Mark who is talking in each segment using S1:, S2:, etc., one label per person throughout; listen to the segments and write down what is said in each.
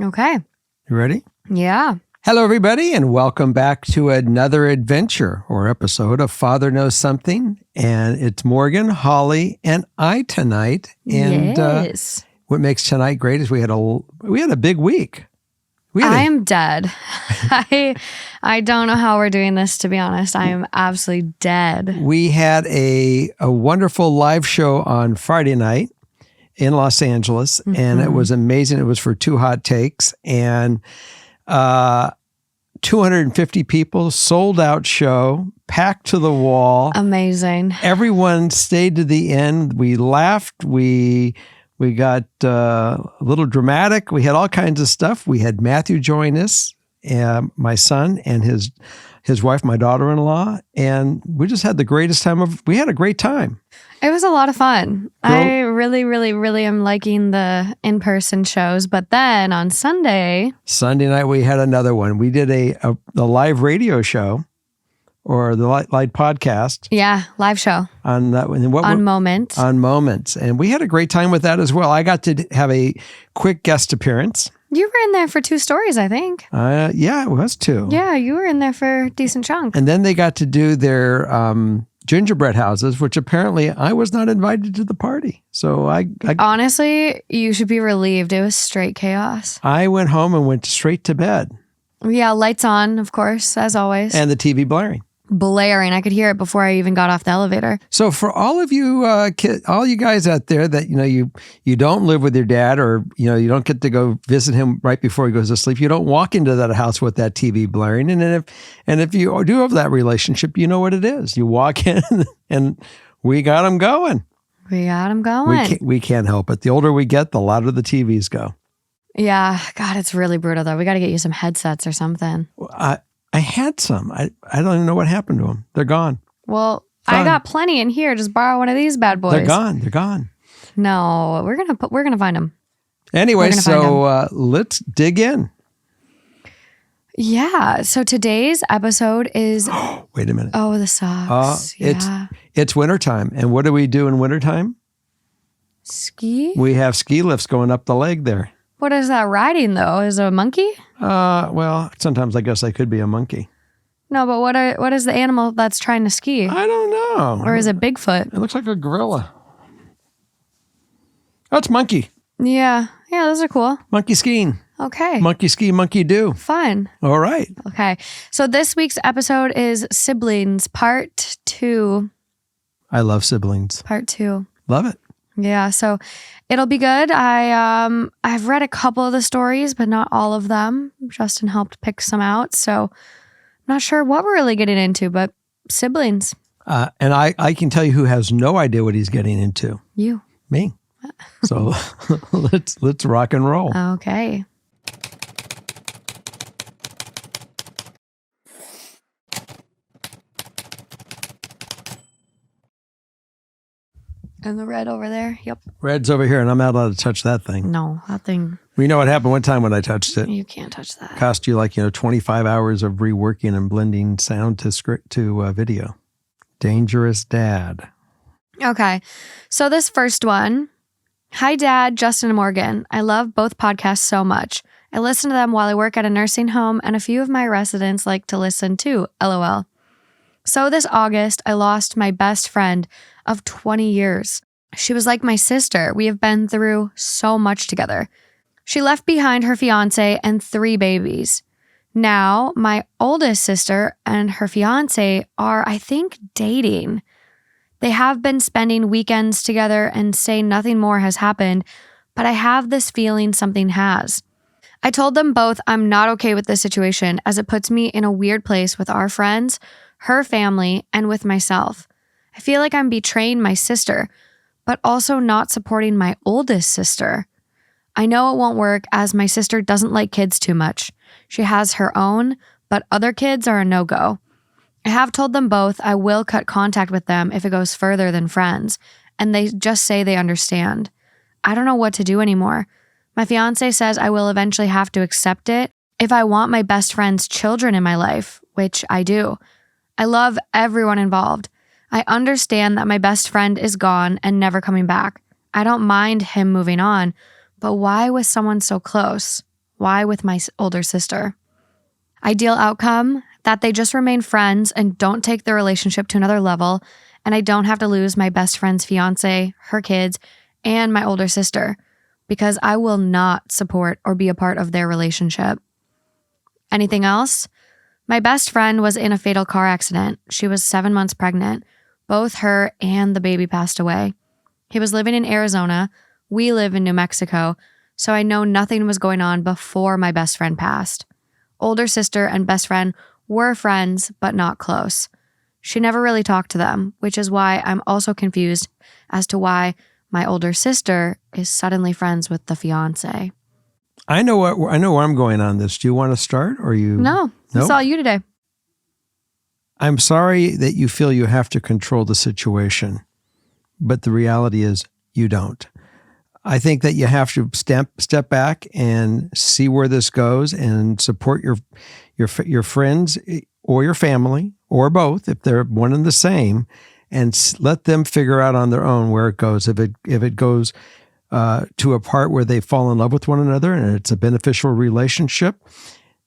S1: Okay.
S2: You ready?
S1: Yeah.
S2: Hello, everybody, and welcome back to another adventure or episode of Father Knows Something. And it's Morgan, Holly, and I tonight. And
S1: Yes.
S2: What makes tonight great is we had a big week.
S1: I am dead. I don't know how we're doing this, to be honest. I am absolutely dead.
S2: We had a wonderful live show on Friday night in Los Angeles, and it was amazing. It was for Two Hot Takes, and 250 people, sold out show, packed to the wall.
S1: Amazing.
S2: Everyone stayed to the end. We laughed. We got a little dramatic. We had all kinds of stuff. We had Matthew join us, my son and his wife, my daughter-in-law, and we just had the greatest time. We had a great time.
S1: It was a lot of fun. I really, really, really am liking the in-person shows. But then on Sunday
S2: night, we had another one. We did a live radio show or the live podcast.
S1: Yeah, live show.
S2: On that one.
S1: On Moments.
S2: On Moments. And we had a great time with that as well. I got to have a quick guest appearance.
S1: You were in there for 2 stories, I think.
S2: Yeah, it was 2.
S1: Yeah, you were in there for a decent chunk.
S2: And then they got to do their gingerbread houses, which apparently I was not invited to the party. So I
S1: honestly, you should be relieved. It was straight chaos.
S2: I went home and went straight to bed.
S1: Yeah, lights on, of course, as always.
S2: And the TV blaring.
S1: I could hear it before I even got off the elevator.
S2: So for all of you all you guys out there that you don't live with your dad, or you don't get to go visit him right before he goes to sleep, you don't walk into that house with that TV blaring, and if you do have that relationship, you know what it is. You walk in and we got them going. We can't help it. The older we get, the louder the TVs go.
S1: Yeah, God, it's really brutal though. We got to get you some headsets or something.
S2: I had some. I don't even know what happened to them. They're gone.
S1: Well, I got plenty in here. Just borrow one of these bad boys.
S2: They're gone.
S1: No, we're gonna find them.
S2: Anyway, so let's dig in.
S1: Yeah. So today's episode is.
S2: Wait a minute.
S1: Oh, the socks. Yeah.
S2: It's wintertime, and what do we do in wintertime?
S1: Ski.
S2: We have ski lifts going up the leg there.
S1: What is that riding though? Is it a monkey?
S2: Well, sometimes I guess I could be a monkey.
S1: No, but what is the animal that's trying to ski?
S2: I don't know.
S1: Or is it Bigfoot?
S2: It looks like a gorilla. Oh, it's monkey.
S1: Yeah, those are cool.
S2: Monkey skiing.
S1: Okay.
S2: Monkey ski, monkey do.
S1: Fun.
S2: All right.
S1: Okay. So this week's episode is Siblings Part 2.
S2: I love siblings.
S1: Part 2.
S2: Love it.
S1: Yeah, so it'll be good. I've read a couple of the stories, but not all of them. Justin helped pick some out, so I'm not sure what we're really getting into, but siblings.
S2: And I can tell you who has no idea what he's getting into.
S1: You.
S2: Me. So let's rock and roll.
S1: Okay. And the red over there? Yep.
S2: Red's over here, and I'm not allowed to touch that thing.
S1: No, that thing.
S2: We know what happened one time when I touched it.
S1: You can't touch that.
S2: Cost you 25 hours of reworking and blending sound to script to video. Dangerous dad.
S1: Okay. So this first one. Hi, Dad, Justin and Morgan. I love both podcasts so much. I listen to them while I work at a nursing home, and a few of my residents like to listen too. LOL. So this August, I lost my best friend of 20 years. She was like my sister. We have been through so much together. She left behind her fiance and 3 babies. Now, my oldest sister and her fiance are, I think, dating. They have been spending weekends together and say nothing more has happened, but I have this feeling something has. I told them both I'm not okay with this situation as it puts me in a weird place with our friends, her family, and with myself. I feel like I'm betraying my sister, but also not supporting my oldest sister. I know it won't work as my sister doesn't like kids too much. She has her own, but other kids are a no-go. I have told them both I will cut contact with them if it goes further than friends, and they just say they understand. I don't know what to do anymore. My fiance says I will eventually have to accept it if I want my best friend's children in my life, which I do. I love everyone involved. I understand that my best friend is gone and never coming back. I don't mind him moving on, but why with someone so close? Why with my older sister? Ideal outcome, that they just remain friends and don't take their relationship to another level, and I don't have to lose my best friend's fiance, her kids, and my older sister, because I will not support or be a part of their relationship. Anything else? My best friend was in a fatal car accident. She was 7 months pregnant. Both her and the baby passed away. He was living in Arizona. We live in New Mexico, so I know nothing was going on before my best friend passed. Older sister and best friend were friends, but not close. She never really talked to them, which is why I'm also confused as to why my older sister is suddenly friends with the fiance.
S2: I know where I'm going on this. Do you want to start, or you?
S1: No, it's all you today.
S2: I'm sorry that you feel you have to control the situation, but the reality is you don't. I think that you have to step back and see where this goes and support your friends or your family or both if they're one and the same, and let them figure out on their own where it goes. If it goes to a part where they fall in love with one another and it's a beneficial relationship,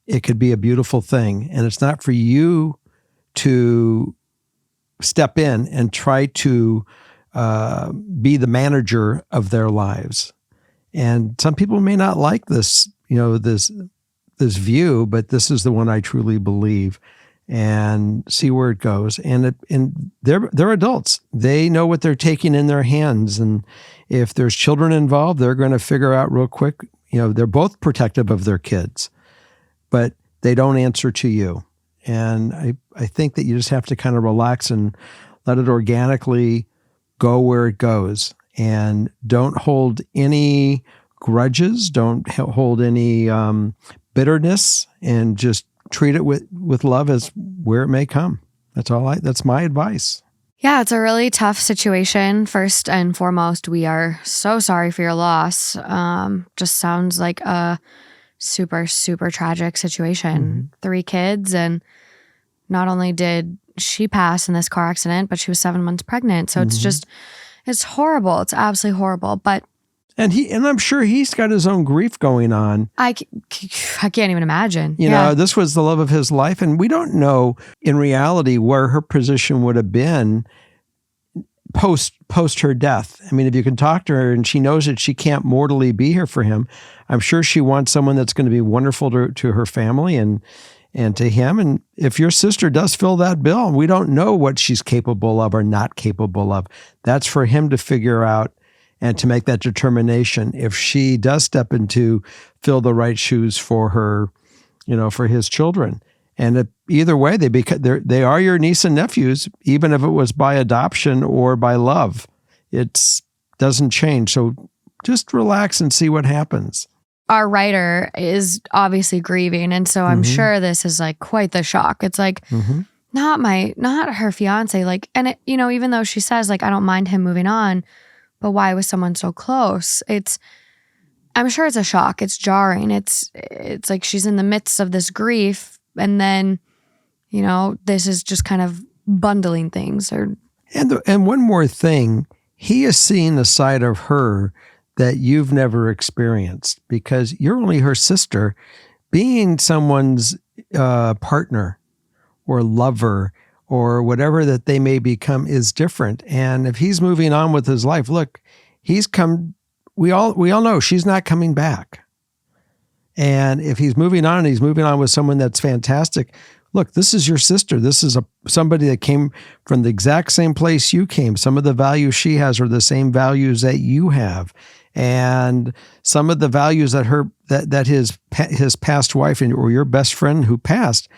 S2: it could be a beautiful thing. And it's not for you to step in and try to be the manager of their lives. And some people may not like this, this view, but this is the one I truly believe, and see where it goes. And they're adults. They know what they're taking in their hands. And if there's children involved, they're going to figure out real quick, they're both protective of their kids, but they don't answer to you. And I think that you just have to kind of relax and let it organically go where it goes, and don't hold any grudges, don't hold any bitterness, and just treat it with love as where it may come. That's my advice.
S1: Yeah, it's a really tough situation. First and foremost, we are so sorry for your loss. Just sounds like a super, super tragic situation.
S2: Mm-hmm.
S1: 3 kids, and not only did she passed in this car accident, but she was 7 months pregnant. So it's horrible. It's absolutely horrible. But
S2: and I'm sure he's got his own grief going on.
S1: I can't even imagine.
S2: This was the love of his life, and we don't know in reality where her position would have been post her death. I mean, if you can talk to her and she knows that she can't mortally be here for him, I'm sure she wants someone that's going to be wonderful to her family and to him. And if your sister does fill that bill, we don't know what she's capable of or not capable of. That's for him to figure out and to make that determination if she does step into fill the right shoes for her, for his children. And either way, they are your niece and nephews, even if it was by adoption or by love. It doesn't change. So just relax and see what happens.
S1: Our writer is obviously grieving, and so I'm sure this is like quite the shock. It's like not her fiance, like, and it, even though she says like I don't mind him moving on, but why was someone so close? I'm sure it's a shock. It's jarring. It's like she's in the midst of this grief, and then this is just kind of bundling things.
S2: And one more thing, he has seen a side of her that you've never experienced, because you're only her sister. Being someone's partner or lover or whatever that they may become is different. And if he's moving on with his life, look, we all know she's not coming back. And if he's moving on with someone that's fantastic, look, this is your sister. This is somebody that came from the exact same place you came. Some of the values she has are the same values that you have. And some of the values that his past wife or your best friend who passed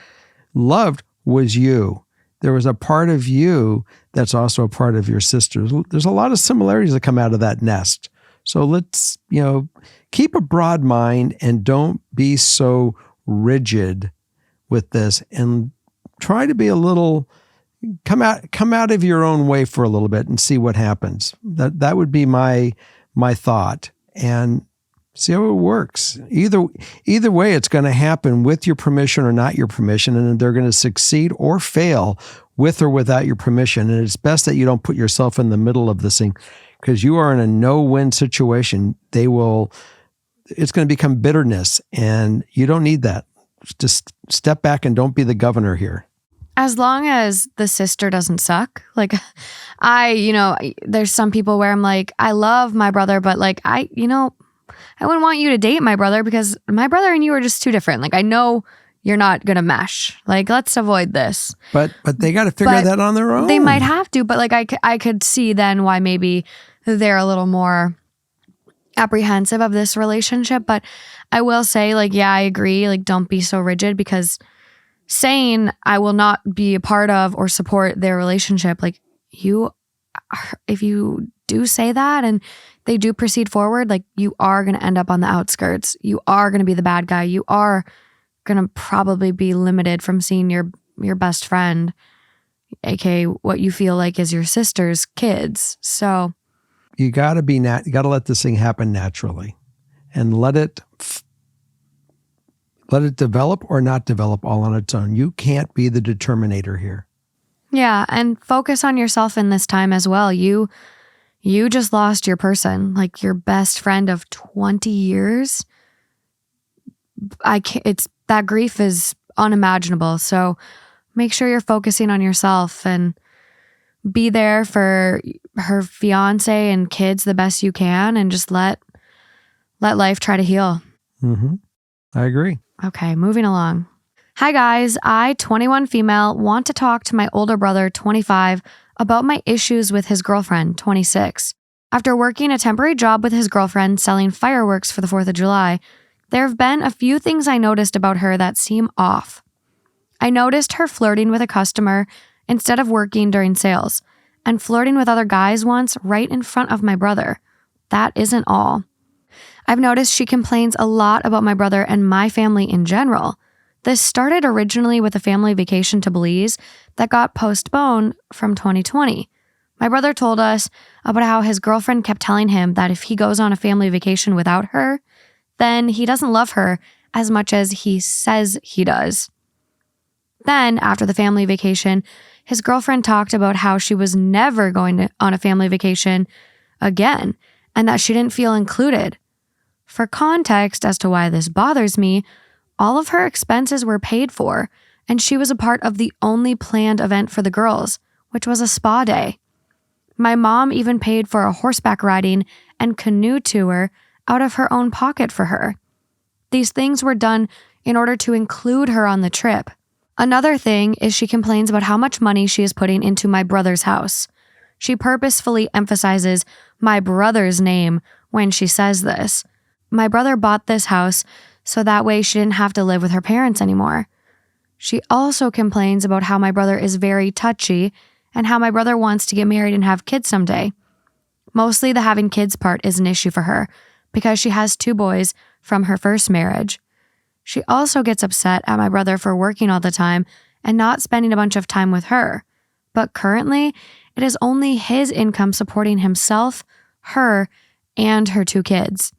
S2: loved was you. There was a part of you that's also a part of your sister. There's a lot of similarities that come out of that nest. So let's, keep a broad mind and don't be so rigid with this, and try to be a little, come out of your own way for a little bit and see what happens. That would be my thought, and see how it works. Either way, it's going to happen with your permission or not your permission, and they're going to succeed or fail with or without your permission. And it's best that you don't put yourself in the middle of this thing, because you are in a no-win situation. They will it's going to become bitterness, and you don't need that. Just step back and don't be the governor here.
S1: As long as the sister doesn't suck. Like there's some people where I'm like, I love my brother, but like, I wouldn't want you to date my brother because my brother and you are just too different. Like, I know you're not going to mesh. Like, let's avoid this.
S2: But they got to figure that on their own.
S1: They might have to, but like, I could see then why maybe they're a little more apprehensive of this relationship. But I will say, like, yeah, I agree. Like, don't be so rigid, because saying I will not be a part of or support their relationship, like, if you do say that and they do proceed forward, like, you are going to end up on the outskirts. You are going to be the bad guy. You are going to probably be limited from seeing your best friend, aka what you feel like is your sister's kids. So
S2: you got to let this thing happen naturally, and let it develop or not develop all on its own. You can't be the determinator here.
S1: Yeah, and focus on yourself in this time as well. You just lost your person, like your best friend of 20 years. That grief is unimaginable. So make sure you're focusing on yourself and be there for her fiance and kids the best you can, and just let life try to heal.
S2: Mm-hmm. I agree.
S1: Okay, moving along. Hi guys, I, 21 female, want to talk to my older brother, 25, about my issues with his girlfriend, 26. After working a temporary job with his girlfriend selling fireworks for the 4th of July, there have been a few things I noticed about her that seem off. I noticed her flirting with a customer instead of working during sales, and flirting with other guys once right in front of my brother. That isn't all. I've noticed she complains a lot about my brother and my family in general. This started originally with a family vacation to Belize that got postponed from 2020. My brother told us about how his girlfriend kept telling him that if he goes on a family vacation without her, then he doesn't love her as much as he says he does. Then, after the family vacation, his girlfriend talked about how she was never going on a family vacation again, and that she didn't feel included. For context as to why this bothers me, all of her expenses were paid for, and she was a part of the only planned event for the girls, which was a spa day. My mom even paid for a horseback riding and canoe tour out of her own pocket for her. These things were done in order to include her on the trip. Another thing is she complains about how much money she is putting into my brother's house. She purposefully emphasizes my brother's name when she says this. My brother bought this house so that way she didn't have to live with her parents anymore. She also complains about how my brother is very touchy and how my brother wants to get married and have kids someday. Mostly the having kids part is an issue for her because she has 2 boys from her first marriage. She also gets upset at my brother for working all the time and not spending a bunch of time with her. But currently, it is only his income supporting himself, her, and her 2 kids.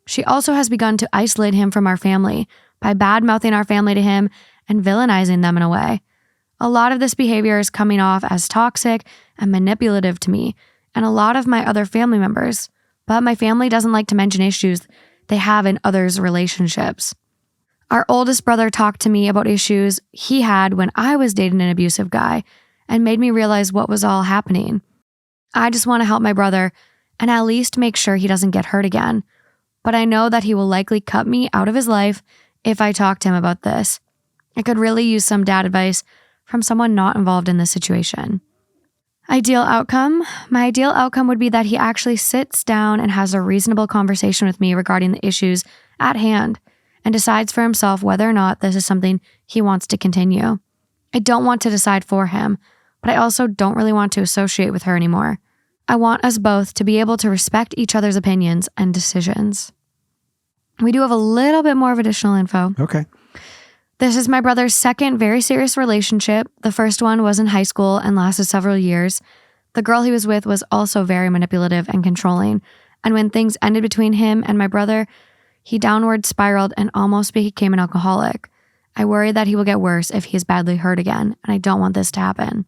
S1: She also has begun to isolate him from our family by bad-mouthing our family to him and villainizing them in a way. A lot of this behavior is coming off as toxic and manipulative to me and a lot of my other family members, but my family doesn't like to mention issues they have in others' relationships. Our oldest brother talked to me about issues he had when I was dating an abusive guy and made me realize what was all happening. I just want to help my brother and at least make sure he doesn't get hurt again. But I know that he will likely cut me out of his life if I talk to him about this. I could really use some dad advice from someone not involved in this situation. Ideal outcome? My ideal outcome would be that he actually sits down and has a reasonable conversation with me regarding the issues at hand and decides for himself whether or not this is something he wants to continue. I don't want to decide for him, but I also don't really want to associate with her anymore. I want us both to be able to respect each other's opinions and decisions. We do have a little bit more of additional info.
S2: Okay.
S1: This is my brother's second very serious relationship. The first one was in high school and lasted several years. The girl he was with was also very manipulative and controlling. And when things ended between him and my brother, he downward spiraled and almost became an alcoholic. I worry that he will get worse if he is badly hurt again, and I don't want this to happen.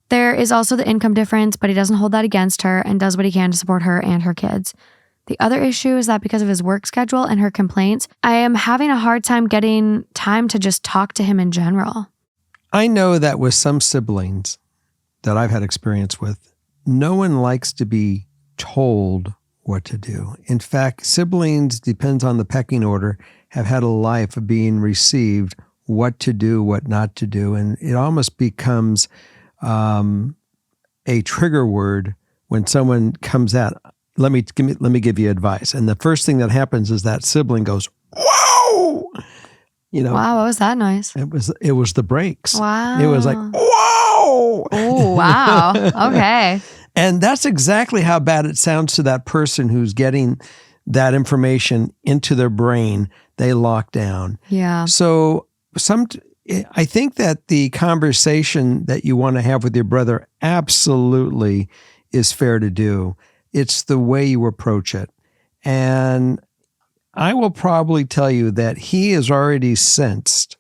S1: There is also the income difference, but he doesn't hold that against her and does what he can to support her and her kids. The other issue is that because of his work schedule and her complaints, I am having a hard time getting time to just talk to him in general.
S2: I know that with some siblings that I've had experience with, no one likes to be told what to do. In fact, siblings, depends on the pecking order, have had a life of being received what to do, what not to do. And it almost becomes a trigger word when someone comes out, let me give you advice. And the first thing that happens is that sibling goes, whoa!
S1: Wow, what was that noise?
S2: It was the brakes.
S1: Wow.
S2: It was like, whoa!
S1: Oh, wow. Okay.
S2: And that's exactly how bad it sounds to that person who's getting that information into their brain. They lock down.
S1: Yeah.
S2: So I think that the conversation that you want to have with your brother absolutely is fair to do. It's the way you approach it. And I will probably tell you that he has already sensed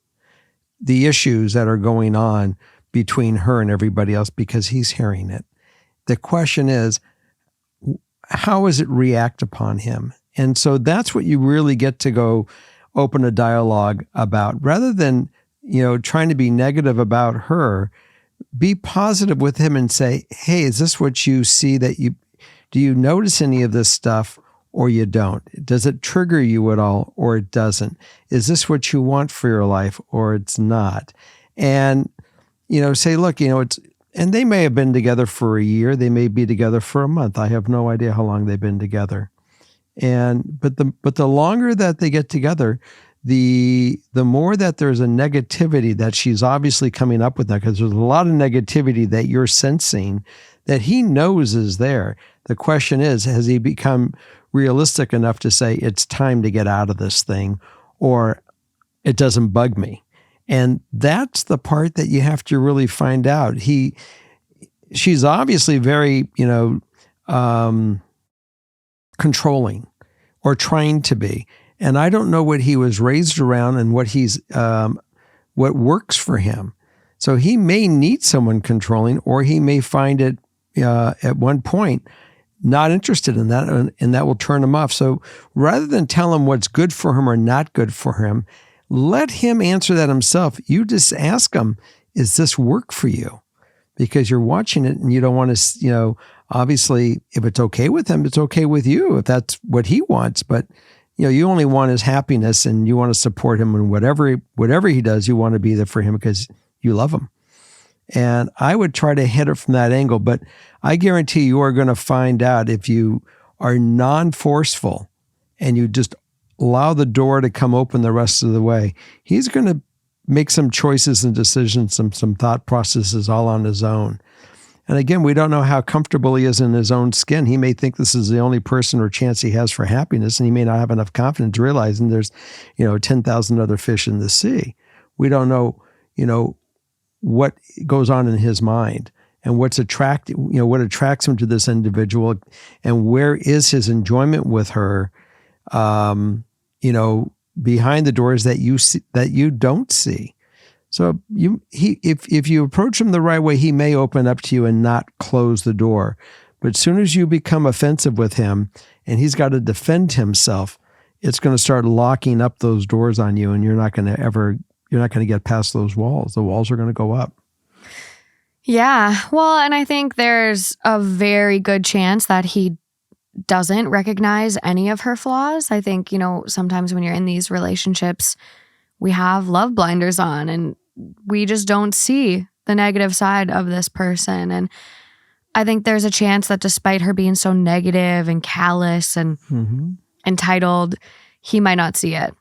S2: the issues that are going on between her and everybody else because he's hearing it. The question is, how does it react upon him? And so that's what you really get to go open a dialogue about. Rather than, trying to be negative about her, be positive with him and say, hey, is this what you see do you notice any of this stuff or you don't? Does it trigger you at all or it doesn't? Is this what you want for your life or it's not? And, say, look, and they may have been together for a year. They may be together for a month. I have no idea how long they've been together. But the longer that they get together, the more that there's a negativity that she's obviously coming up with now, because there's a lot of negativity that you're sensing that he knows is there. The question is, has he become realistic enough to say it's time to get out of this thing, or it doesn't bug me? And that's the part that you have to really find out. She's obviously very, controlling or trying to be. And I don't know what he was raised around and what what works for him. So he may need someone controlling, or he may find it at one point not interested in that, and that will turn him off. So rather than tell him what's good for him or not good for him, let him answer that himself. You just ask him, is this work for you? Because you're watching it and you don't want to, obviously, if it's okay with him, it's okay with you if that's what he wants. But, you only want his happiness and you want to support him in whatever he does, you want to be there for him because you love him. And I would try to hit it from that angle. But I guarantee you are going to find out if you are non-forceful and you just allow the door to come open the rest of the way, he's going to make some choices and decisions, some thought processes all on his own. And again, we don't know how comfortable he is in his own skin. He may think this is the only person or chance he has for happiness, and he may not have enough confidence realizing there's, 10,000 other fish in the sea. We don't know, what goes on in his mind and what attracts him to this individual, and where is his enjoyment with her, behind the doors that you see, that you don't see. So if you approach him the right way, he may open up to you and not close the door. But as soon as you become offensive with him and he's got to defend himself, it's going to start locking up those doors on you, and you're not going to get past those walls. The walls are going to go up.
S1: Yeah. Well, and I think there's a very good chance that he doesn't recognize any of her flaws. I think, sometimes when you're in these relationships, we have love blinders on and we just don't see the negative side of this person. And I think there's a chance that despite her being so negative and callous and entitled, he might not see it.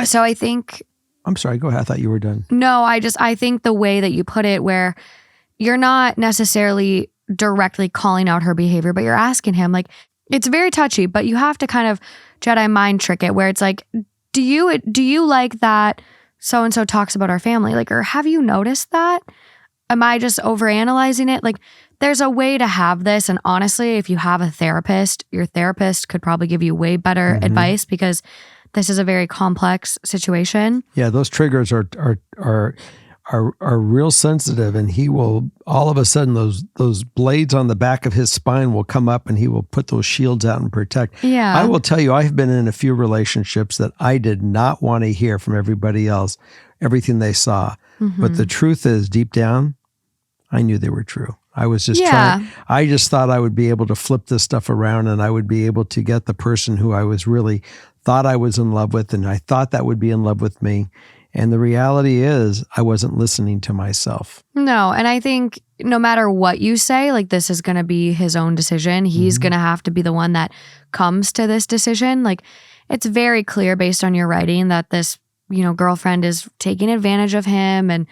S1: So I think...
S2: I'm sorry, go ahead. I thought you were done.
S1: No, I think the way that you put it, where you're not necessarily directly calling out her behavior, but you're asking him, like, it's very touchy, but you have to kind of Jedi mind trick it, where it's like, do you like that so-and-so talks about our family? Like, or have you noticed that? Am I just overanalyzing it? Like, there's a way to have this. And honestly, if you have a therapist, your therapist could probably give you way better advice, because this is a very complex situation.
S2: Yeah, those triggers are are real sensitive, and he will all of a sudden those blades on the back of his spine will come up, and he will put those shields out and protect.
S1: Yeah.
S2: I will tell you, I've been in a few relationships that I did not want to hear from everybody else everything they saw, but the truth is, deep down, I knew they were true. I was just I just thought I would be able to flip this stuff around, and I would be able to get the person who I was really thought I was in love with, and I thought that would be in love with me. And the reality is, I wasn't listening to myself.
S1: No, and I think no matter what you say, like, this is going to be his own decision. He's going to have to be the one that comes to this decision. Like, it's very clear based on your writing that this, girlfriend is taking advantage of him, and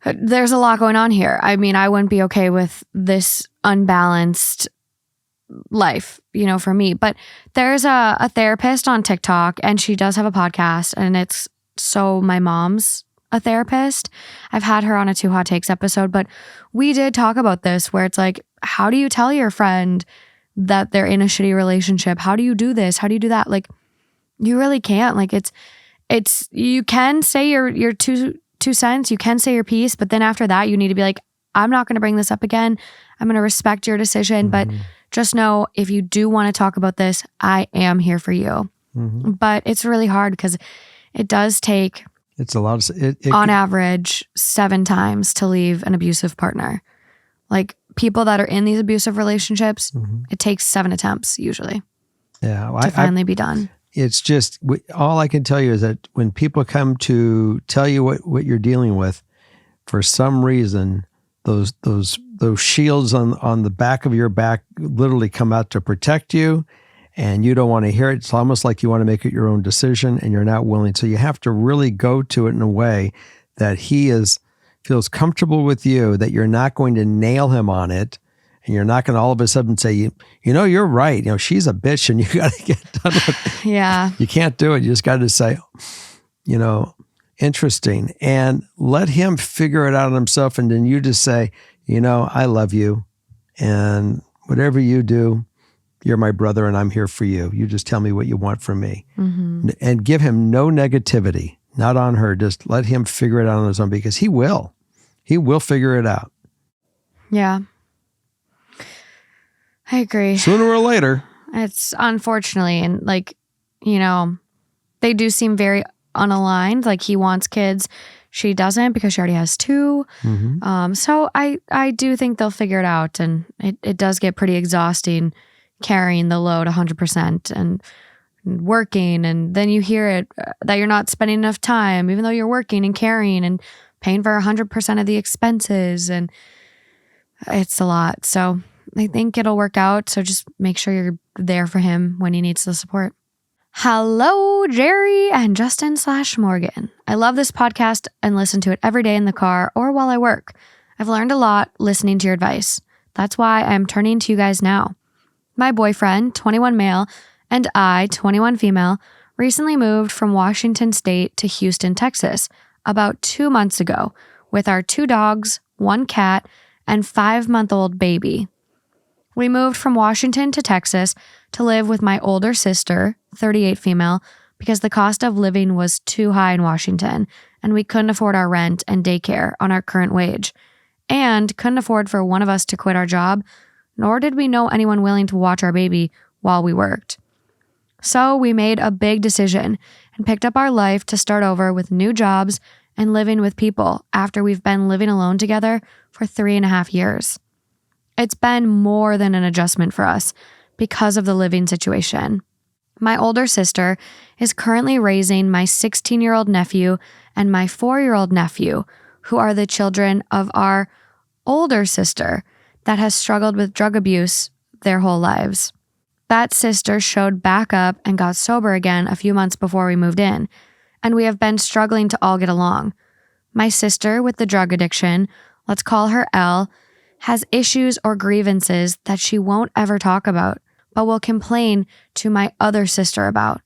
S1: there's a lot going on here. I mean, I wouldn't be okay with this unbalanced life, for me. But there's a therapist on TikTok, and she does have a podcast, and it's my mom's a therapist. I've had her on a Two Hot Takes episode, but we did talk about this where it's like, how do you tell your friend that they're in a shitty relationship? How do you do this? How do you do that? Like, you really can't. Like, it's you can say your two cents, you can say your piece, but then after that, you need to be like, I'm not going to bring this up again. I'm going to respect your decision, but just know if you do want to talk about this, I am here for you. But it's really hard because it does take,
S2: it's a lot of,
S1: on average, 7 times to leave an abusive partner. Like, people that are in these abusive relationships, it takes 7 attempts usually to finally be done.
S2: It's just, all I can tell you is that when people come to tell you what you're dealing with, for some reason, those shields on the back of your back literally come out to protect you, and you don't want to hear it. It's almost like you want to make it your own decision, and you're not willing. So you have to really go to it in a way that he feels comfortable with you, that you're not going to nail him on it, and you're not going to all of a sudden say, you're right. She's a bitch, and you got to get done with it.
S1: Yeah.
S2: You can't do it. You just got to say, interesting, and let him figure it out on himself. And then you just say, I love you, and whatever you do, you're my brother, and I'm here for you. You just tell me what you want from me, and give him no negativity, not on her. Just let him figure it out on his own, because he will figure it out.
S1: Yeah. I agree.
S2: Sooner or later.
S1: It's unfortunately, and they do seem very unaligned. Like, he wants kids, she doesn't, because she already has 2. So I do think they'll figure it out, and it does get pretty exhausting carrying the load 100% and working, and then you hear it that you're not spending enough time, even though you're working and carrying and paying for 100% of the expenses, and it's a lot. So I think it'll work out. So just make sure you're there for him when he needs the support. Hello, Jerry and Justin/Morgan. I love this podcast and listen to it every day in the car or while I work. I've learned a lot listening to your advice. That's why I'm turning to you guys now. My boyfriend, 21 male, and I, 21 female, recently moved from Washington State to Houston, Texas, about 2 months ago, with our 2 dogs, 1 cat, and 5-month-old baby. We moved from Washington to Texas to live with my older sister, 38 female, because the cost of living was too high in Washington, and we couldn't afford our rent and daycare on our current wage, and couldn't afford for one of us to quit our job, nor did we know anyone willing to watch our baby while we worked. So we made a big decision and picked up our life to start over with new jobs and living with people after we've been living alone together for 3.5 years. It's been more than an adjustment for us because of the living situation. My older sister is currently raising my 16-year-old nephew and my 4-year-old nephew, who are the children of our older sister that has struggled with drug abuse their whole lives. That sister showed back up and got sober again a few months before we moved in, and we have been struggling to all get along. My sister with the drug addiction, let's call her Elle, has issues or grievances that she won't ever talk about, but will complain to my other sister about.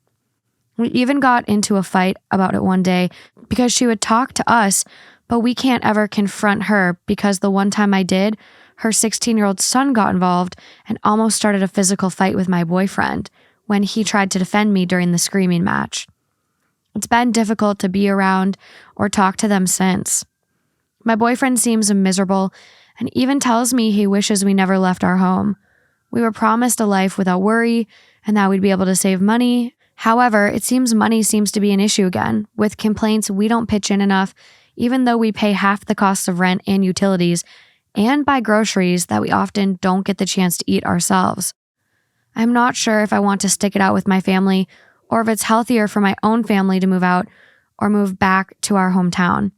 S1: We even got into a fight about it one day because she would talk to us, but we can't ever confront her because the one time I did, her 16-year-old son got involved and almost started a physical fight with my boyfriend when he tried to defend me during the screaming match. It's been difficult to be around or talk to them since. My boyfriend seems miserable and even tells me he wishes we never left our home. We were promised a life without worry and that we'd be able to save money. However, it seems money seems to be an issue again, with complaints we don't pitch in enough, even though we pay half the cost of rent and utilities, and buy groceries that we often don't get the chance to eat ourselves. I'm not sure if I want to stick it out with my family or if it's healthier for my own family to move out or move back to our hometown.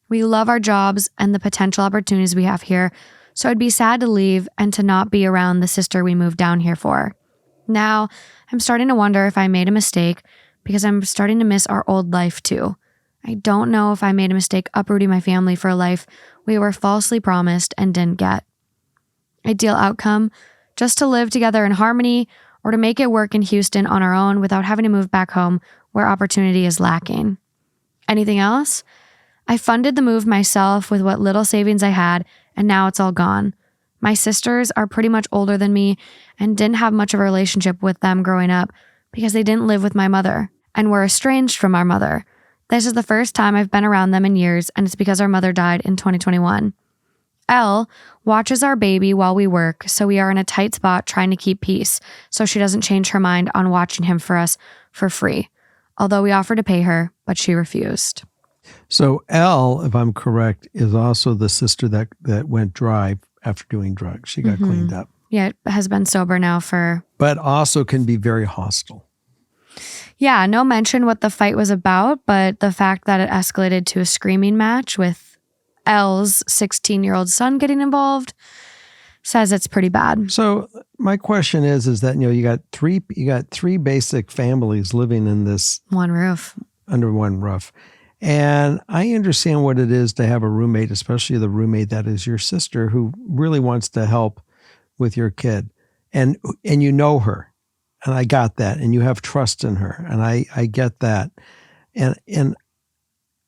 S1: We love our jobs and the potential opportunities we have here, so I'd be sad to leave and to not be around the sister we moved down here for. Now, I'm starting to wonder if I made a mistake because I'm starting to miss our old life too. I don't know if I made a mistake uprooting my family for a life we were falsely promised and didn't get. Ideal outcome, just to live together in harmony or to make it work in Houston on our own without having to move back home where opportunity is lacking. Anything else? I funded the move myself with what little savings I had, and now it's all gone. My sisters are pretty much older than me and didn't have much of a relationship with them growing up because they didn't live with my mother and were estranged from our mother. This is the first time I've been around them in years, and it's because our mother died in 2021. Elle watches our baby while we work, so we are in a tight spot trying to keep peace so she doesn't change her mind on watching him for us for free, although we offered to pay her, but she refused.
S2: So Elle, if I'm correct, is also the sister that went dry after doing drugs. She got cleaned up.
S1: Yeah, has been sober now for...
S2: But also can be very hostile.
S1: Yeah, no mention what the fight was about, but the fact that it escalated to a screaming match with Elle's 16-year-old son getting involved says it's pretty bad.
S2: So my question is that, you got three basic families living in this
S1: one roof.
S2: Under one roof. And I understand what it is to have a roommate, especially the roommate that is your sister, who really wants to help with your kid. And you know her. And I got that. And you have trust in her. And I get that. And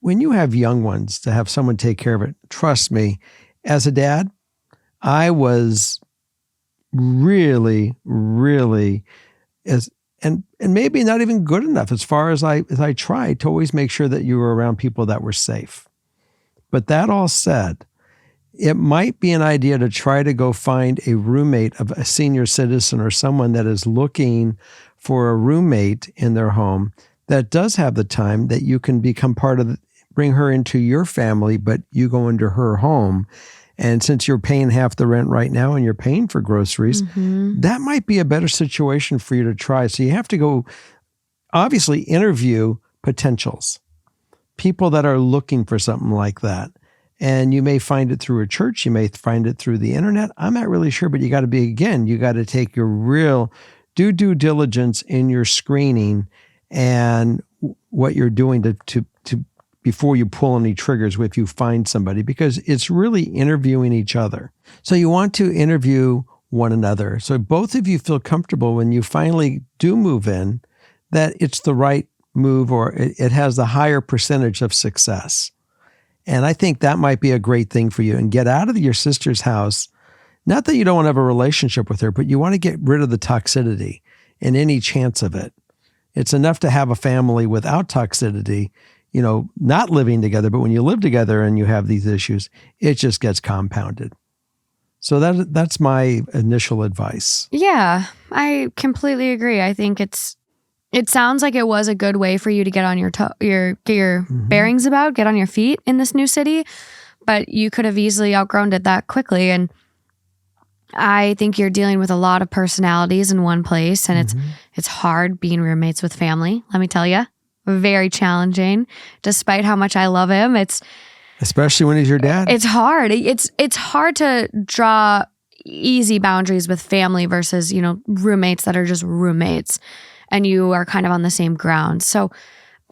S2: when you have young ones, to have someone take care of it, trust me, as a dad, I was really, really and maybe not even good enough as far as I tried to always make sure that you were around people that were safe. But that all said, it might be an idea to try to go find a roommate of a senior citizen or someone that is looking for a roommate in their home that does have the time that you can become part of, bring her into your family, but you go into her home. And since you're paying half the rent right now and you're paying for groceries, that might be a better situation for you to try. So you have to go, obviously, interview potentials, people that are looking for something like that. And you may find it through a church. You may find it through the internet. I'm not really sure, but you got to take your real due diligence in your screening and what you're doing to before you pull any triggers if you find somebody, because it's really interviewing each other. So you want to interview one another. So both of you feel comfortable when you finally do move in that it's the right move or it has the higher percentage of success. And I think that might be a great thing for you. And get out of your sister's house. Not that you don't want to have a relationship with her, but you want to get rid of the toxicity and any chance of it. It's enough to have a family without toxicity, not living together, but when you live together and you have these issues, it just gets compounded. So that's my initial advice.
S1: Yeah, I completely agree. I think it sounds like it was a good way for you to get on get your bearings about, get on your feet in this new city, but you could have easily outgrown it that quickly. And I think you're dealing with a lot of personalities in one place, and it's hard being roommates with family, let me tell you. Very challenging, despite how much I love him. It's
S2: especially when he's your dad.
S1: It's hard. It's hard to draw easy boundaries with family versus, roommates that are just roommates and you are kind of on the same ground. So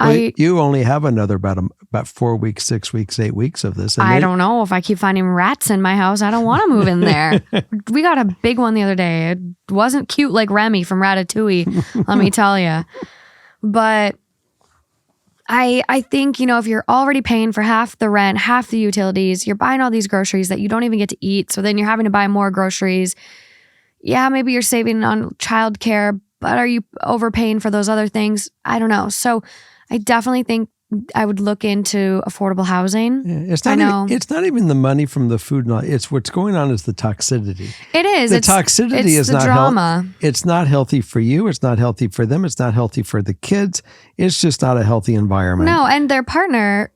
S2: you only have another about 4 weeks, 6 weeks, 8 weeks of this.
S1: I don't know. If I keep finding rats in my house, I don't want to move in there. We got a big one the other day. It wasn't cute like Remy from Ratatouille, let me tell you. But I think, if you're already paying for half the rent, half the utilities, you're buying all these groceries that you don't even get to eat. So then you're having to buy more groceries. Yeah, maybe you're saving on childcare, but are you overpaying for those other things? I don't know. So I definitely think I would look into affordable housing.
S2: Yeah, it's not even the money from the food. It's what's going on is the toxicity.
S1: It is.
S2: The toxicity is
S1: the
S2: not
S1: drama.
S2: It's not healthy for you. It's not healthy for them. It's not healthy for the kids. It's just not a healthy environment.
S1: No, and their partner,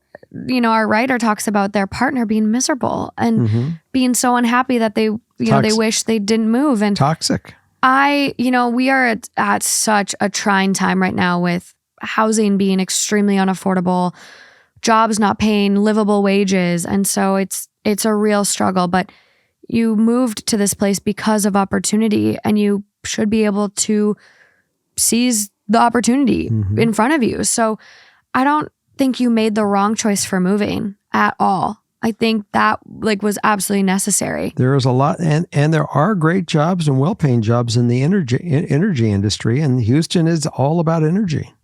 S1: our writer talks about their partner being miserable and being so unhappy that they, they wish they didn't move. And
S2: toxic.
S1: We are at such a trying time right now with housing being extremely unaffordable, jobs not paying livable wages. And so it's a real struggle, but you moved to this place because of opportunity and you should be able to seize the opportunity in front of you. So I don't think you made the wrong choice for moving at all. I think that was absolutely necessary.
S2: There is a lot, and there are great jobs and well-paying jobs in the energy industry, and Houston is all about energy.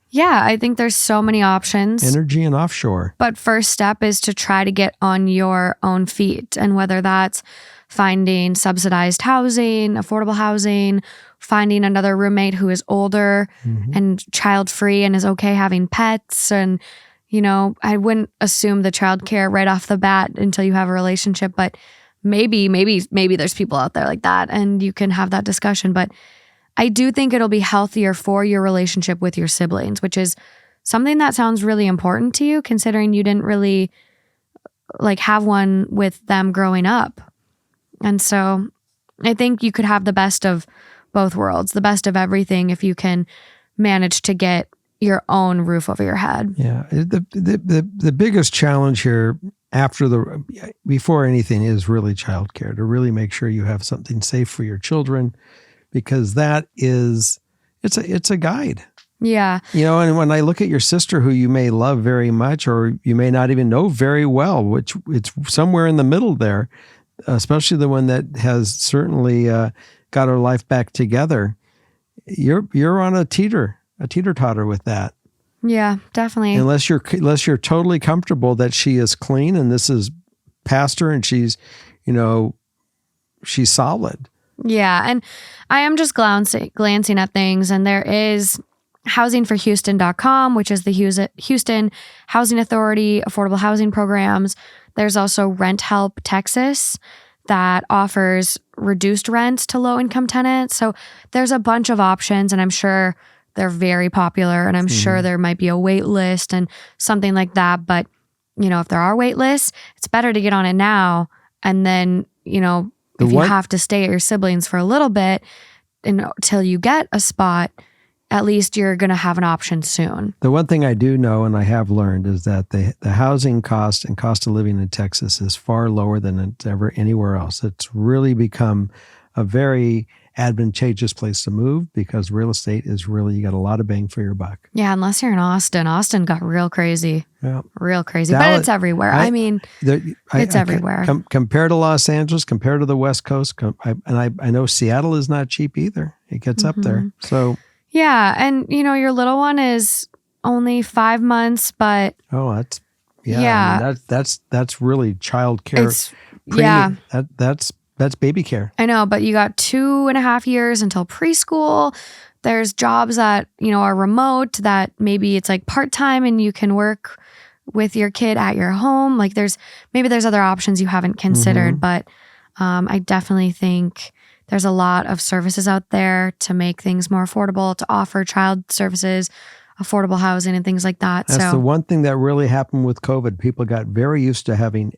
S1: Yeah, I think there's so many options.
S2: Energy and offshore.
S1: But first step is to try to get on your own feet. And whether that's finding subsidized housing, affordable housing, finding another roommate who is older and child-free and is okay having pets. And, I wouldn't assume the childcare right off the bat until you have a relationship. But maybe there's people out there like that and you can have that discussion. But I do think it'll be healthier for your relationship with your siblings, which is something that sounds really important to you, considering you didn't really have one with them growing up. And so I think you could have the best of both worlds, the best of everything, if you can manage to get your own roof over your head.
S2: Yeah. The biggest challenge here before anything is really childcare, to really make sure you have something safe for your children. Because it's a guide.
S1: Yeah.
S2: And when I look at your sister, who you may love very much, or you may not even know very well, which it's somewhere in the middle there, especially the one that has certainly got her life back together, you're on a teeter-totter with that.
S1: Yeah, definitely.
S2: Unless you're totally comfortable that she is clean and this is past her and she's solid.
S1: Yeah, and I am just glancing at things, and there is housingforhouston.com, which is the Houston Housing Authority affordable housing programs. There's also Rent Help Texas that offers reduced rents to low-income tenants. So there's a bunch of options, and I'm sure they're very popular, and I'm sure there might be a wait list and something like that. But, if there are wait lists, it's better to get on it now, and then, if you have to stay at your siblings for a little bit until you get a spot, at least you're going to have an option soon.
S2: The one thing I do know and I have learned is that the housing cost and cost of living in Texas is far lower than it's ever anywhere else. It's really become a very advantageous place to move because real estate is really, you got a lot of bang for your buck.
S1: Yeah, unless you're in Austin. Austin got real crazy.
S2: Yeah.
S1: Real crazy. But it's everywhere. It's everywhere.
S2: Compared to Los Angeles, compared to the West Coast, I know Seattle is not cheap either. It gets up there. So
S1: yeah, and your little one is only 5 months, but
S2: that's I mean, that's really child care. That's baby care.
S1: I know, but you got 2.5 years until preschool. There's jobs that, are remote that maybe it's part-time and you can work with your kid at your home. There's other options you haven't considered, but I definitely think there's a lot of services out there to make things more affordable, to offer child services, affordable housing and things like that.
S2: That's the one thing that really happened with COVID. People got very used to having,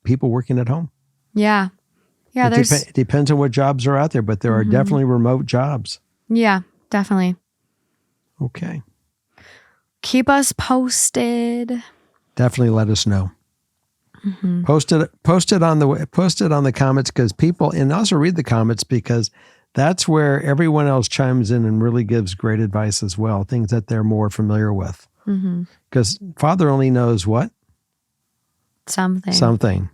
S2: people working at home.
S1: Yeah. Yeah,
S2: it depends on what jobs are out there, but there are definitely remote jobs.
S1: Yeah, definitely.
S2: Okay.
S1: Keep us posted.
S2: Definitely let us know. Post it on the comments because people, and also read the comments because that's where everyone else chimes in and really gives great advice as well, things that they're more familiar with. Because Father only knows what? Something.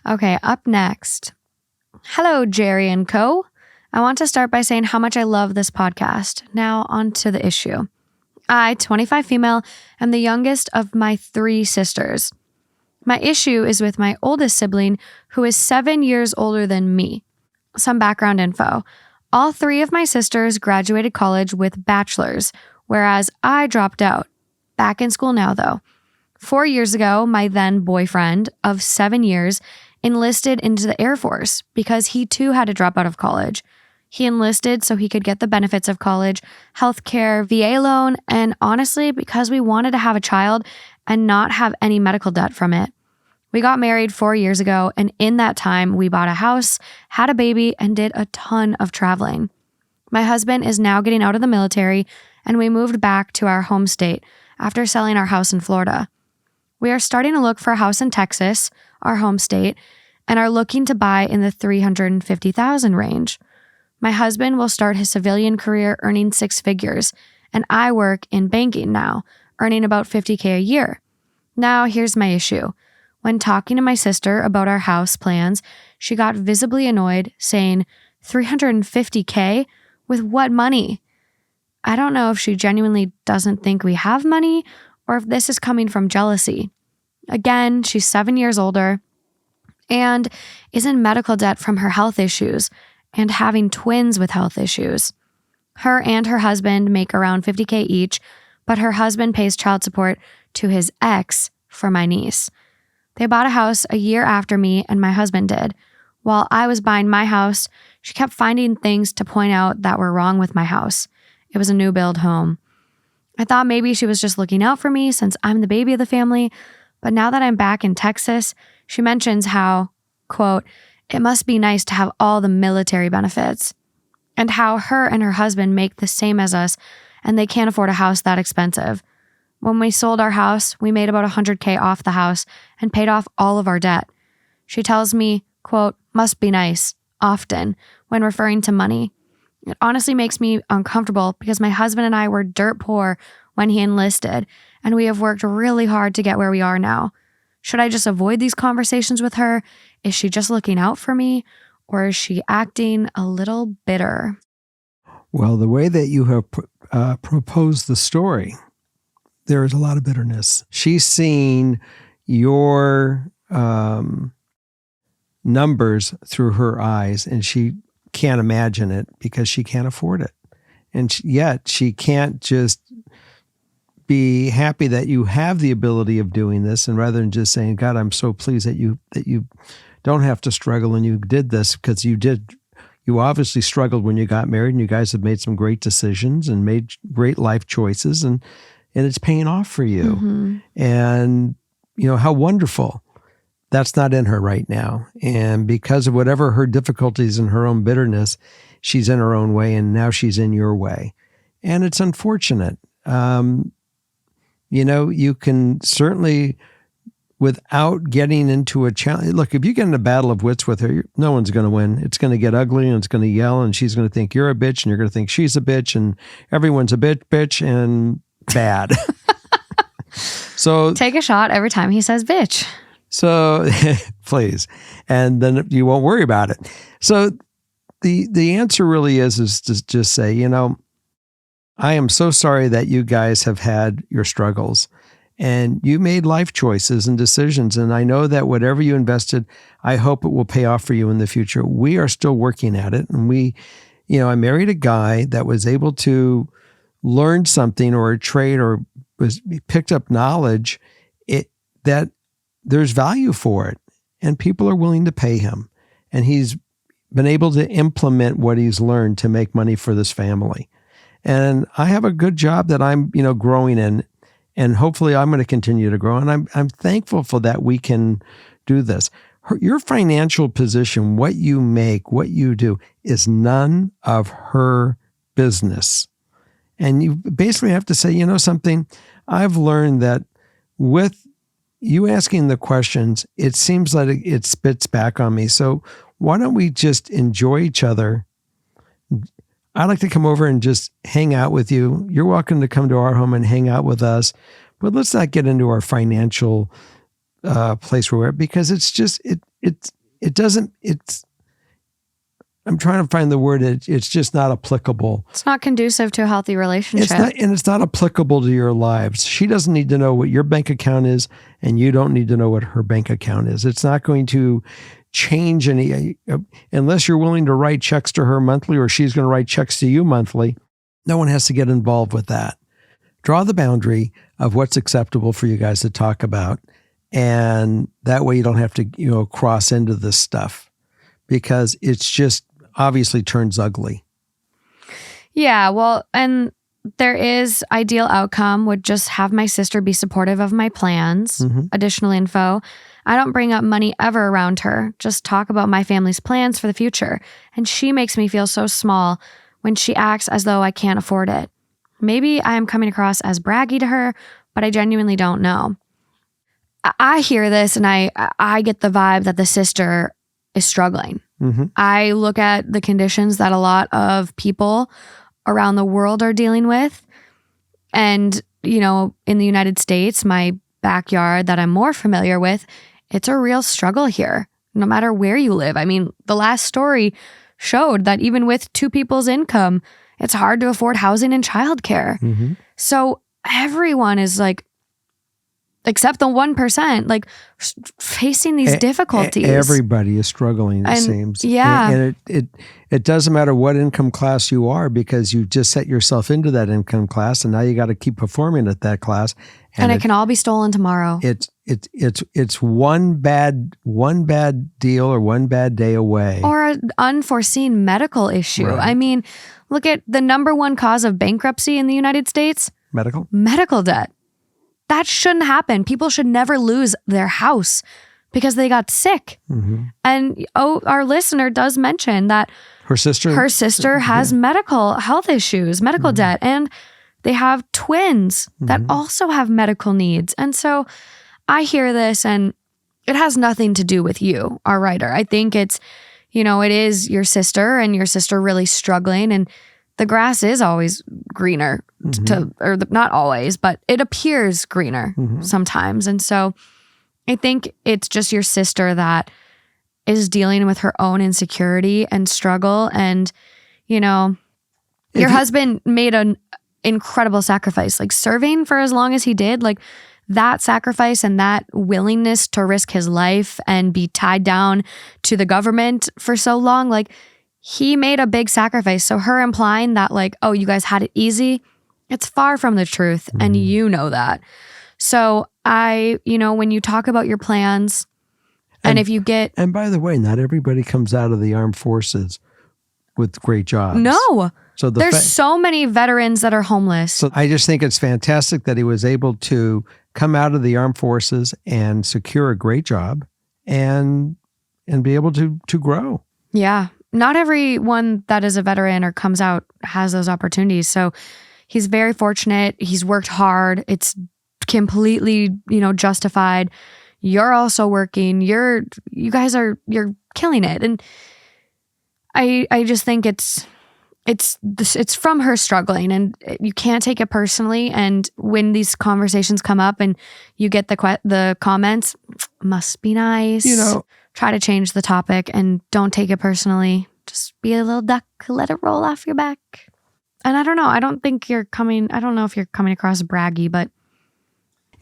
S1: Okay, up next. Hello, Jerry and Co. I want to start by saying how much I love this podcast. Now, on to the issue. I, 25 female, am the youngest of my 3 sisters. My issue is with my oldest sibling, who is 7 years older than me. Some background info. All 3 of my sisters graduated college with bachelors, whereas I dropped out. Back in school now, though. 4 years ago, my then boyfriend of 7 years enlisted into the Air Force because he too had to drop out of college. He enlisted so he could get the benefits of college, healthcare, VA loan, and honestly, because we wanted to have a child and not have any medical debt from it. We got married 4 years ago, and in that time, we bought a house, had a baby, and did a ton of traveling. My husband is now getting out of the military, and we moved back to our home state after selling our house in Florida. We are starting to look for a house in Texas, our home state, and are looking to buy in the $350,000 range. My husband will start his civilian career earning 6 figures, and I work in banking now, earning about $50K a year. Now, here's my issue. When talking to my sister about our house plans, she got visibly annoyed, saying, $350K? With what money? I don't know if she genuinely doesn't think we have money or if this is coming from jealousy. Again, she's 7 years older and is in medical debt from her health issues and having twins with health issues. Her and her husband make around $50K each, but her husband pays child support to his ex for my niece. They bought a house a year after me and my husband did. While I was buying my house, she kept finding things to point out that were wrong with my house. It was a new build home. I thought maybe she was just looking out for me since I'm the baby of the family, but now that I'm back in Texas, she mentions how, quote, it must be nice to have all the military benefits, and how her and her husband make the same as us and they can't afford a house that expensive. When we sold our house, we made about $100K off the house and paid off all of our debt. She tells me, quote, must be nice, often, when referring to money. It honestly makes me uncomfortable because my husband and I were dirt poor when he enlisted, and we have worked really hard to get where we are now. Should I just avoid these conversations with her? Is she just looking out for me? Or is she acting a little bitter?
S2: Well, the way that you have proposed the story, there is a lot of bitterness. She's seen your numbers through her eyes, and she can't imagine it because she can't afford it. And yet she can't just be happy that you have the ability of doing this, and rather than just saying, God, I'm so pleased that you don't have to struggle and you did this, because you obviously struggled when you got married, and you guys have made some great decisions and made great life choices, and it's paying off for you.
S1: Mm-hmm.
S2: And how wonderful. That's not in her right now. And because of whatever her difficulties and her own bitterness, she's in her own way, and now she's in your way. And it's unfortunate. You can certainly, without getting into a challenge, look, if you get in a battle of wits with her, no one's going to win. It's going to get ugly, and it's going to yell, and she's going to think you're a bitch, and you're going to think she's a bitch, and everyone's a bitch, and bad. So
S1: take a shot every time he says bitch.
S2: So please, and then you won't worry about it. So the answer really is to just say, I am so sorry that you guys have had your struggles, and you made life choices and decisions. And I know that whatever you invested, I hope it will pay off for you in the future. We are still working at it. And I married a guy that was able to learn something or a trade or picked up knowledge that there's value for it, and people are willing to pay him. And he's been able to implement what he's learned to make money for this family. And I have a good job that I'm, growing in, and hopefully I'm going to continue to grow. And I'm thankful for that we can do this. Your financial position, what you make, what you do, is none of her business. And you basically have to say, something, I've learned that with you asking the questions, it seems like it spits back on me. So why don't we just enjoy each other? I'd like to come over and just hang out with you. You're welcome to come to our home and hang out with us, but let's not get into our financial place where we're at, because it's just, I'm trying to find the word. It's just not applicable.
S1: It's not conducive to a healthy relationship.
S2: It's not applicable to your lives. She doesn't need to know what your bank account is, and you don't need to know what her bank account is. It's not going to change any, unless you're willing to write checks to her monthly, or she's going to write checks to you monthly. No one has to get involved with that. Draw the boundary of what's acceptable for you guys to talk about. And that way you don't have to, cross into this stuff because it's just obviously turns ugly.
S1: Yeah, well, and there is ideal outcome would just have my sister be supportive of my plans. Additional info. I don't bring up money ever around her, just talk about my family's plans for the future. And she makes me feel so small when she acts as though I can't afford it. Maybe I am coming across as braggy to her, but I genuinely don't know. I hear this and I get the vibe that the sister is struggling. I look at the conditions that a lot of people around the world are dealing with. And, in the United States, my backyard that I'm more familiar with, it's a real struggle here, no matter where you live. I mean, the last story showed that even with two people's income, it's hard to afford housing and childcare. So everyone is except the 1%, facing these difficulties.
S2: Everybody is struggling, it seems.
S1: Yeah.
S2: And it doesn't matter what income class you are because you just set yourself into that income class and now you got to keep performing at that class.
S1: And it can all be stolen tomorrow.
S2: It's one bad deal or one bad day away.
S1: Or an unforeseen medical issue.
S2: Right.
S1: I mean, look at the number one cause of bankruptcy in the United States. Medical debt. That shouldn't happen. People should never lose their house because they got sick. And our listener does mention that her sister has medical health issues, medical debt, and they have twins that also have medical needs. And so I hear this and it has nothing to do with you, our writer. I think it's, it is your sister and your sister really struggling, and the grass is always greener, not always, but it appears greener sometimes. And so I think it's just your sister that is dealing with her own insecurity and struggle. And, your husband made an incredible sacrifice, serving for as long as he did, that sacrifice and that willingness to risk his life and be tied down to the government for so long, he made a big sacrifice. So her implying that you guys had it easy, it's far from the truth. And you know that. So when you talk about your plans and if you get...
S2: And by the way, not everybody comes out of the armed forces with great jobs.
S1: No. So there's so many veterans that are homeless.
S2: So I just think it's fantastic that he was able to come out of the armed forces and secure a great job and be able to grow.
S1: Yeah. Not everyone that is a veteran or comes out has those opportunities. So he's very fortunate. He's worked hard. It's completely, justified. You're also working. You're killing it. And I just think it's from her struggling, and you can't take it personally. And when these conversations come up and you get the comments, must be nice. Try to change the topic and don't take it personally. Just be a little duck, let it roll off your back. And I don't know. I don't know if you're coming across braggy, but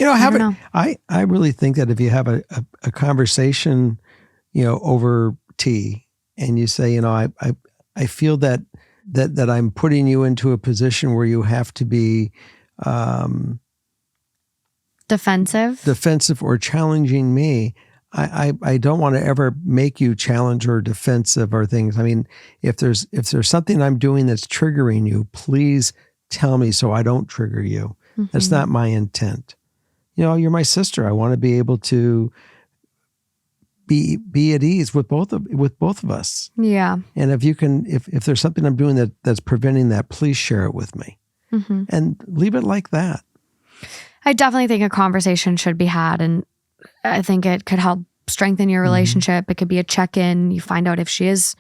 S2: I really think that if you have a conversation, over tea and you say, I feel that I'm putting you into a position where you have to be defensive or challenging me. I don't want to ever make you challenge or defensive or things. I mean, if there's something I'm doing that's triggering you, please tell me so I don't trigger you. That's not my intent. You're my sister. I want to be able to be at ease with both of us.
S1: Yeah.
S2: And if there's something I'm doing that's preventing that, please share it with me. And leave it like that.
S1: I definitely think a conversation should be had, and I think it could help strengthen your relationship. It could be a check-in. You find out if she is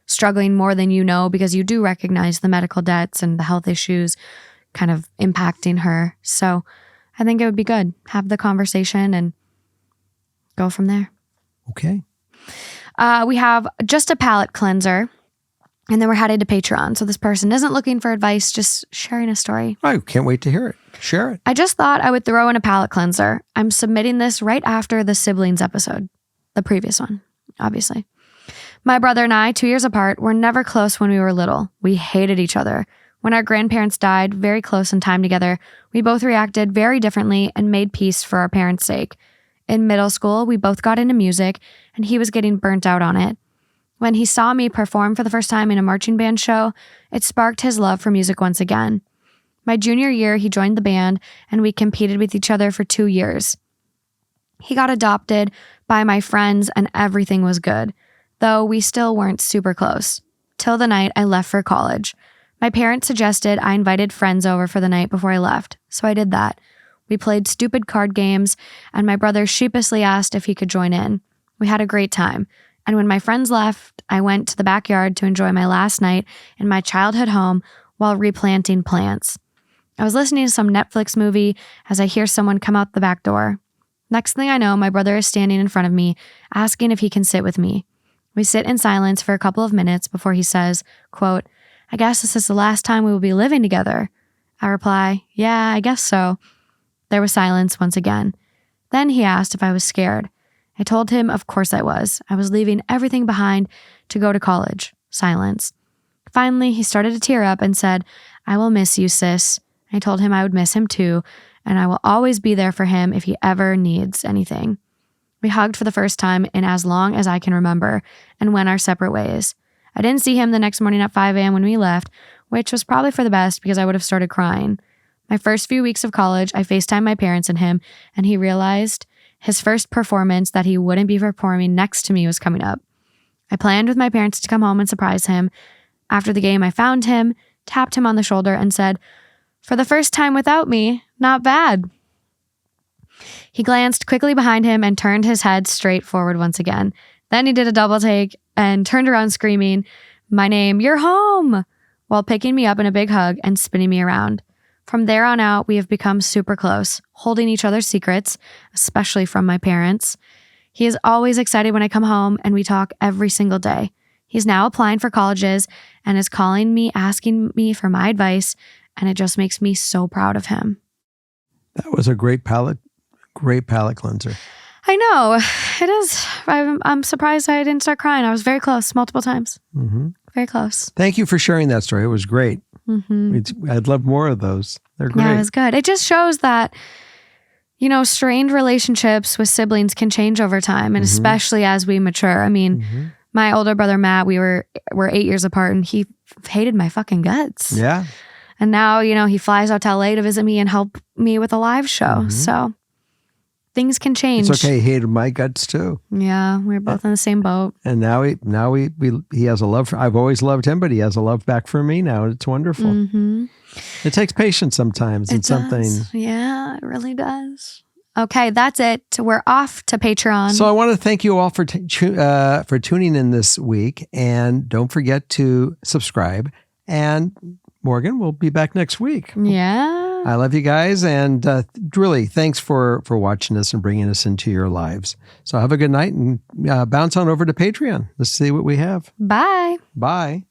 S1: struggling more than because you do recognize the medical debts and the health issues kind of impacting her. So I think it would be good. Have the conversation and go from there.
S2: Okay.
S1: We have just a palate cleanser, and then we're headed to Patreon. So this person isn't looking for advice, just sharing a story.
S2: I can't wait to hear it. Share it.
S1: I just thought I would throw in a palate cleanser. I'm submitting this right after the siblings episode, the previous one, obviously. My brother and I, 2 years apart, were never close when we were little. We hated each other. When our grandparents died, very close in time together, we both reacted very differently and made peace for our parents' sake. In middle school, we both got into music, and he was getting burnt out on it. When he saw me perform for the first time in a marching band show, it sparked his love for music once again. My junior year, he joined the band, and we competed with each other for 2 years. He got adopted by my friends, and everything was good, though we still weren't super close. Till the night I left for college. My parents suggested I invited friends over for the night before I left, so I did that. We played stupid card games, and my brother sheepishly asked if he could join in. We had a great time, and when my friends left, I went to the backyard to enjoy my last night in my childhood home while replanting plants. I was listening to some Netflix movie as I hear someone come out the back door. Next thing I know, my brother is standing in front of me, asking if he can sit with me. We sit in silence for a couple of minutes before he says, quote, "I guess this is the last time we will be living together." I reply, "Yeah, I guess so." There was silence once again. Then he asked if I was scared. I told him of course I was. I was leaving everything behind to go to college. Silence. Finally, he started to tear up and said, "I will miss you, sis." I told him I would miss him too, and I will always be there for him if he ever needs anything. We hugged for the first time in as long as I can remember and went our separate ways. I didn't see him the next morning at 5 a.m. when we left, which was probably for the best because I would have started crying. My first few weeks of college, I FaceTimed my parents and him, and he realized his first performance that he wouldn't be performing next to me was coming up. I planned with my parents to come home and surprise him. After the game, I found him, tapped him on the shoulder, and said, "For the first time without me, not bad." He glanced quickly behind him and turned his head straight forward once again. Then he did a double take and turned around screaming, my name, "You're home," while picking me up in a big hug and spinning me around. From there on out, we have become super close, holding each other's secrets, especially from my parents. He is always excited when I come home, and we talk every single day. He's now applying for colleges and is calling me, asking me for my advice, and it just makes me so proud of him.
S2: That was a great palate cleanser.
S1: I know. It is. I'm surprised I didn't start crying. I was very close multiple times.
S2: Mm-hmm.
S1: Very close.
S2: Thank you for sharing that story. It was great.
S1: Mm-hmm.
S2: I'd love more of those. They're great.
S1: Yeah, it was good. It just shows that, strained relationships with siblings can change over time, and especially as we mature. I mean, my older brother, Matt, we're 8 years apart, and he hated my fucking guts.
S2: Yeah.
S1: And now, he flies out to LA to visit me and help me with a live show. So things can change.
S2: It's okay. He hated my guts too.
S1: Yeah, we're both in the same boat.
S2: And now he has a love for, I've always loved him, but he has a love back for me now. It's wonderful.
S1: Mm-hmm.
S2: It takes patience sometimes.
S1: It does. Yeah, it really does. Okay, that's it. We're off to Patreon.
S2: So I want to thank you all for tuning in this week, and don't forget to subscribe. And Morgan, we'll be back next week.
S1: Yeah.
S2: I love you guys, and really, thanks for watching us and bringing us into your lives. So have a good night, and bounce on over to Patreon. Let's see what we have.
S1: Bye.
S2: Bye.